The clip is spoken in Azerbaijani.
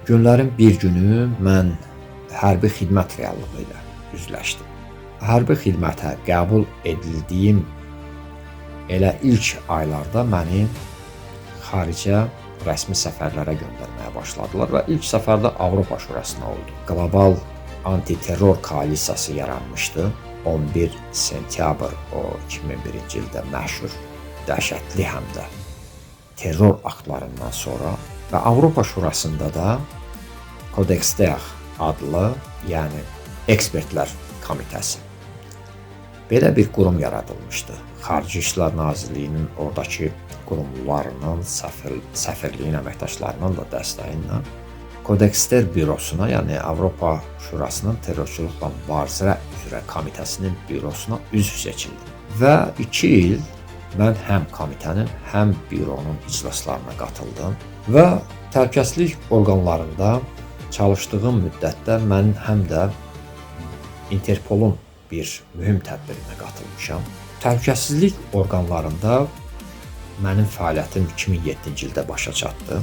Günlərin bir günü mən hərbi xidmət reallığı ilə üzləşdim. Hərbi xidmətə qəbul edildiyim elə ilk aylarda məni xaricə rəsmi səfərlərə göndərməyə başladılar və ilk səfərdə Avropa Şurasına oldu. Qlobal antiterror koalisiyası yaranmışdı. 11 sentyabr 2001-ci ildə məşhur, dəhşətli həm də terror aktlarından sonra və Avropa Şurasında da Kodekster adlı, yəni ekspertlər komitəsi. Belə bir qurum yaradılmışdı. Xarici İşlər Nazirliyinin oradakı qurumlarının, səfirliyin əməkdaşlarının da dəstəyi ilə Kodekster bürosuna, yəni Avropa Şurasının terrorçuluqla mübarizə üzrə komitəsinin bürosuna üzv seçildim. Və 2 il mən həm komitənin, həm büronun iclaslarına qatıldım və təhlükəsizlik orqanlarında çalışdığım müddətdə mən həm də Interpolun bir mühüm tədbirinə qatılmışam. Təhlükəsizlik orqanlarında mənim fəaliyyətim 2007-ci ildə başa çatdı.